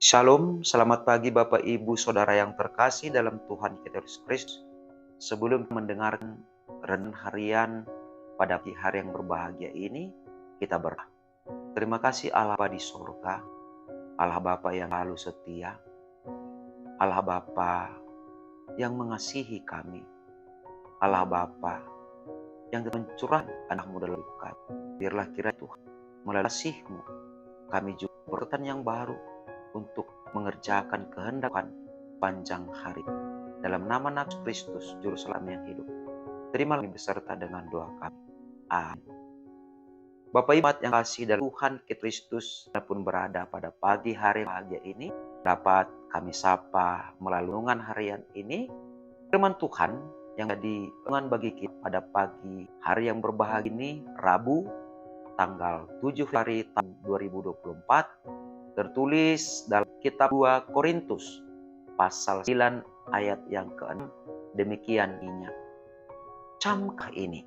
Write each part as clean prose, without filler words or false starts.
Shalom, selamat pagi Bapak Ibu Saudara yang terkasih dalam Tuhan kita Yesus Kristus. Sebelum mendengarkan renungan harian pada hari yang berbahagia ini, kita berdoa. Terima kasih Allah Bapa di surga, Allah Bapa yang selalu setia, Allah Bapa yang mengasihi kami, Allah Bapa yang mencurahkan anak muda dalam kami. Biarlah kiranya Tuhan melalui kasih-Mu, kami juga berkatan yang baru untuk mengerjakan kehendak panjang hari. Dalam nama Nabi Kristus, Juru Selamat yang hidup, terimalah beserta dengan doa kami. Amin. Bapak Ibu yang kasih dalam Tuhan Kristus, pun berada pada pagi hari bahagia ini, dapat kami sapa melalui renungan harian ini. Firman Tuhan yang jadi renungan bagi kita pada pagi hari yang berbahagia ini, Rabu, tanggal 7 Februari tahun 2024, tertulis dalam kitab 2 Korintus pasal 9 ayat yang ke-6, demikian bunyinya. Camkah ini,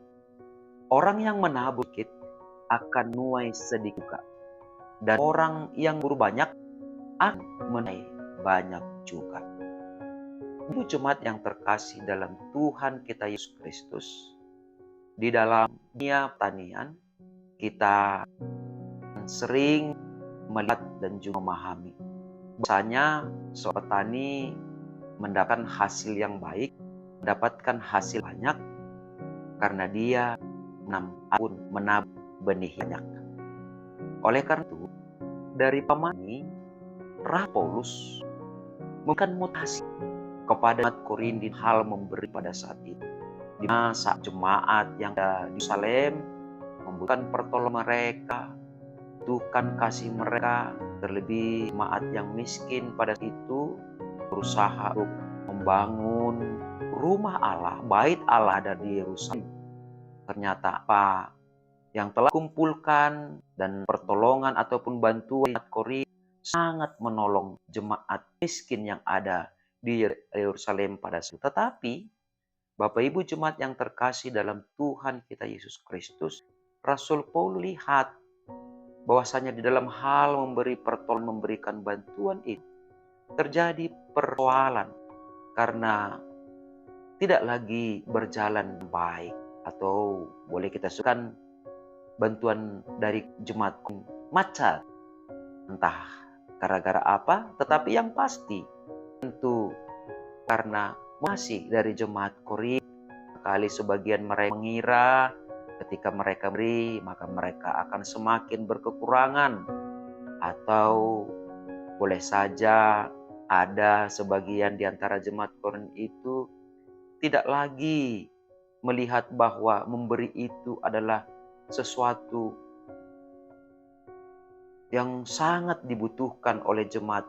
orang yang menabur sedikit akan menuai sedikit juga, dan orang yang berburu banyak akan menuai banyak juga. Ibu jemaat yang terkasih dalam Tuhan kita Yesus Kristus, di dalam dunia pertanian kita sering melihat dan juga memahami bahwasanya seorang petani mendapatkan hasil yang baik, mendapatkan hasil banyak karena dia menabur benih banyak. Oleh karena itu, dari pemani Rasul Paulus memberikan mutasi kepada jemaat Korintus hal memberi pada saat itu, di masa jemaat yang ada di Yerusalem membutuhkan pertolongan mereka, butuhkan kasih mereka, terlebih jemaat yang miskin pada itu berusaha untuk membangun rumah Allah, bait Allah ada di Yerusalem. Ternyata apa yang telah kumpulkan dan pertolongan ataupun bantuan jemaat Korintus sangat menolong jemaat miskin yang ada di Yerusalem pada saat itu. Tetapi Bapak Ibu jemaat yang terkasih dalam Tuhan kita Yesus Kristus, Rasul Paulus lihat bahwasanya di dalam hal memberi pertolongan, memberikan bantuan itu terjadi persoalan karena tidak lagi berjalan baik, atau boleh kita sebutkan bantuan dari jemaat macet, entah gara-gara apa, tetapi yang pasti tentu karena masih dari jemaat Korintus. Kali sebagian mereka mengira ketika mereka beri, maka mereka akan semakin berkekurangan. Atau boleh saja ada sebagian di antara jemaat Korintus itu tidak lagi melihat bahwa memberi itu adalah sesuatu yang sangat dibutuhkan oleh jemaat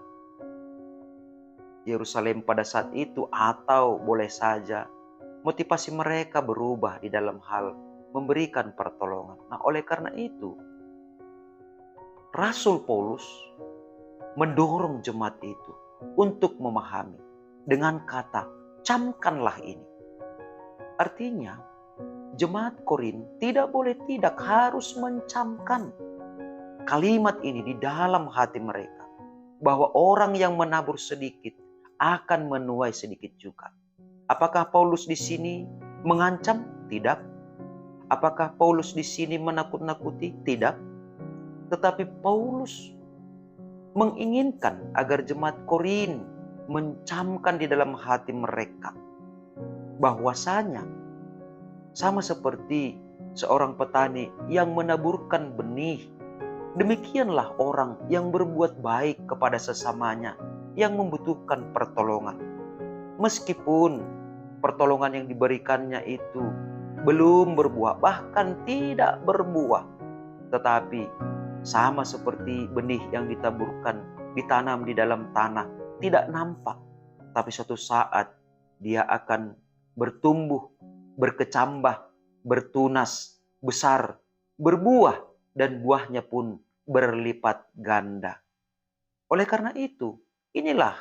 Yerusalem pada saat itu, atau boleh saja motivasi mereka berubah di dalam hal memberikan pertolongan. Nah, oleh karena itu, Rasul Paulus mendorong jemaat itu untuk memahami dengan kata, camkanlah ini. Artinya, jemaat Korintus tidak boleh tidak harus mencamkan kalimat ini di dalam hati mereka, bahwa orang yang menabur sedikit akan menuai sedikit juga. Apakah Paulus di sini mengancam? Tidak. Apakah Paulus di sini menakut-nakuti? Tidak. Tetapi Paulus menginginkan agar jemaat Korintus mencamkan di dalam hati mereka bahwasanya sama seperti seorang petani yang menaburkan benih, demikianlah orang yang berbuat baik kepada sesamanya yang membutuhkan pertolongan. Meskipun pertolongan yang diberikannya itu belum berbuah, bahkan tidak berbuah, tetapi sama seperti benih yang ditaburkan, ditanam di dalam tanah, tidak nampak, tapi suatu saat dia akan bertumbuh, berkecambah, bertunas, besar, berbuah, dan buahnya pun berlipat ganda. Oleh karena itu, inilah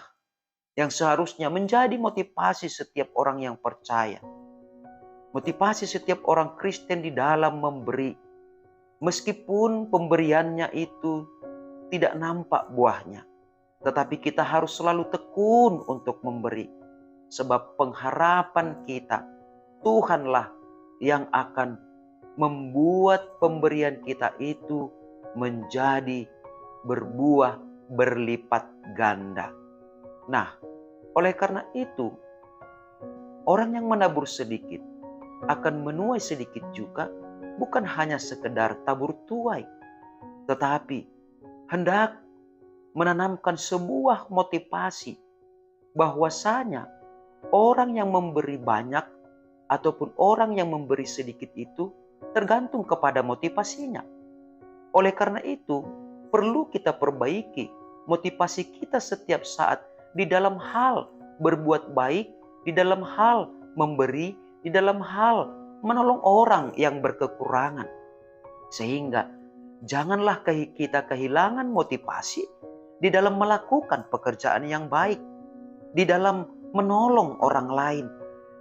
yang seharusnya menjadi motivasi setiap orang yang percaya. Motivasi setiap orang Kristen di dalam memberi. Meskipun pemberiannya itu tidak nampak buahnya. tetapi kita harus selalu tekun untuk memberi. Sebab pengharapan kita, Tuhanlah yang akan membuat pemberian kita itu menjadi berbuah berlipat ganda. Nah, oleh karena itu, orang yang menabur sedikit akan menuai sedikit juga, bukan hanya sekedar tabur tuai, tetapi hendak menanamkan sebuah motivasi bahwasanya orang yang memberi banyak ataupun orang yang memberi sedikit itu tergantung kepada motivasinya. Oleh karena itu, perlu kita perbaiki motivasi kita setiap saat di dalam hal berbuat baik, di dalam hal memberi, di dalam hal menolong orang yang berkekurangan. Sehingga janganlah kita kehilangan motivasi di dalam melakukan pekerjaan yang baik, di dalam menolong orang lain.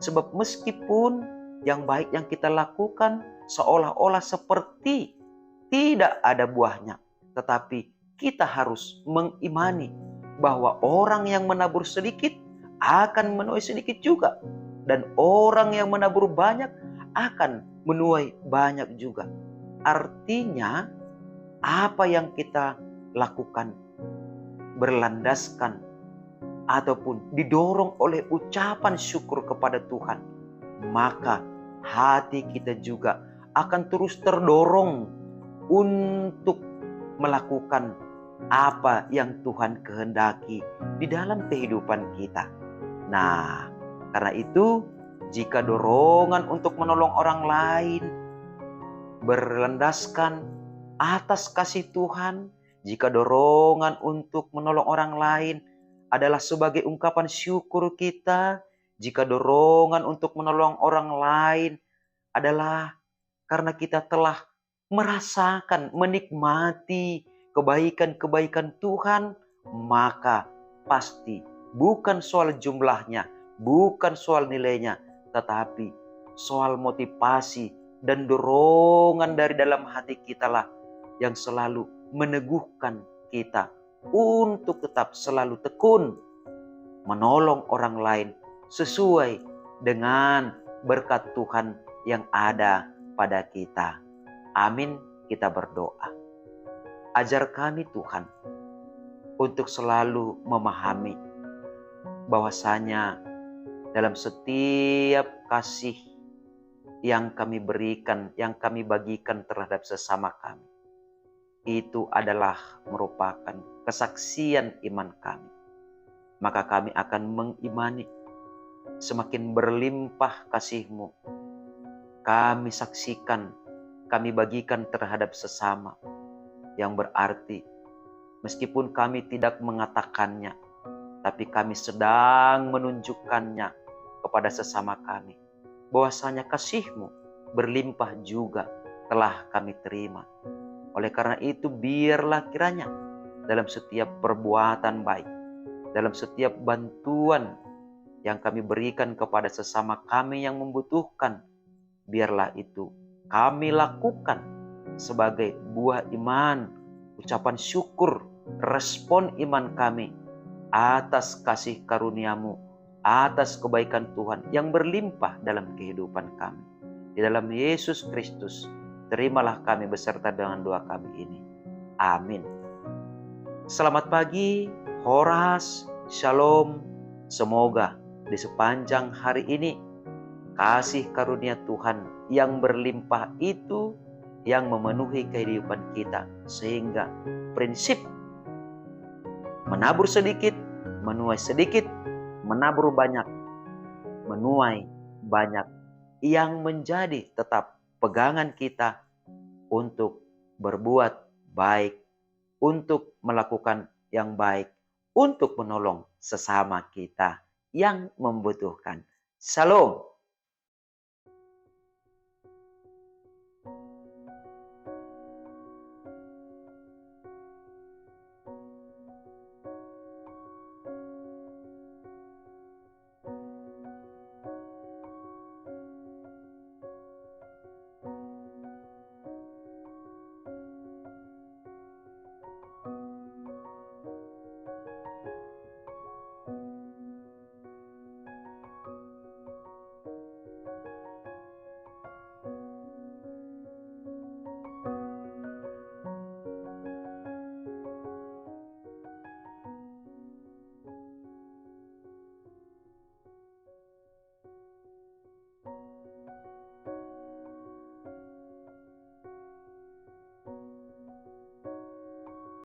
Sebab meskipun yang baik yang kita lakukan seolah-olah seperti tidak ada buahnya, tetapi kita harus mengimani bahwa orang yang menabur sedikit akan menuai sedikit juga, dan orang yang menabur banyak akan menuai banyak juga. Artinya, apa yang kita lakukan berlandaskan ataupun didorong oleh ucapan syukur kepada Tuhan, maka hati kita juga akan terus terdorong untuk melakukan apa yang Tuhan kehendaki di dalam kehidupan kita. Nah, karena itu, jika dorongan untuk menolong orang lain berlandaskan atas kasih Tuhan, jika dorongan untuk menolong orang lain adalah sebagai ungkapan syukur kita, jika dorongan untuk menolong orang lain adalah karena kita telah merasakan, menikmati kebaikan-kebaikan Tuhan, maka pasti bukan soal jumlahnya, bukan soal nilainya, tetapi soal motivasi dan dorongan dari dalam hati kita lah yang selalu meneguhkan kita untuk tetap selalu tekun menolong orang lain sesuai dengan berkat Tuhan yang ada pada kita. Amin. Kita berdoa. Ajar kami Tuhan untuk selalu memahami bahwasanya dalam setiap kasih yang kami berikan, yang kami bagikan terhadap sesama kami, itu adalah merupakan kesaksian iman kami. Maka kami akan mengimani semakin berlimpah kasih-Mu. Kami saksikan, kami bagikan terhadap sesama, yang berarti meskipun kami tidak mengatakannya, tapi kami sedang menunjukkannya kepada sesama kami, bahwasanya kasih-Mu berlimpah juga telah kami terima. Oleh karena itu, biarlah kiranya dalam setiap perbuatan baik, dalam setiap bantuan yang kami berikan kepada sesama kami yang membutuhkan, biarlah itu kami lakukan sebagai buah iman, ucapan syukur, respon iman kami atas kasih karunia-Mu, atas kebaikan Tuhan yang berlimpah dalam kehidupan kami. Di dalam Yesus Kristus, terimalah kami beserta dengan doa kami ini. Amin. Selamat pagi, Horas, Shalom. Semoga di sepanjang hari ini kasih karunia Tuhan yang berlimpah itu yang memenuhi kehidupan kita, sehingga prinsip menabur sedikit, menuai sedikit, menabur banyak, menuai banyak, yang menjadi tetap pegangan kita untuk berbuat baik, untuk melakukan yang baik, untuk menolong sesama kita yang membutuhkan. Shalom.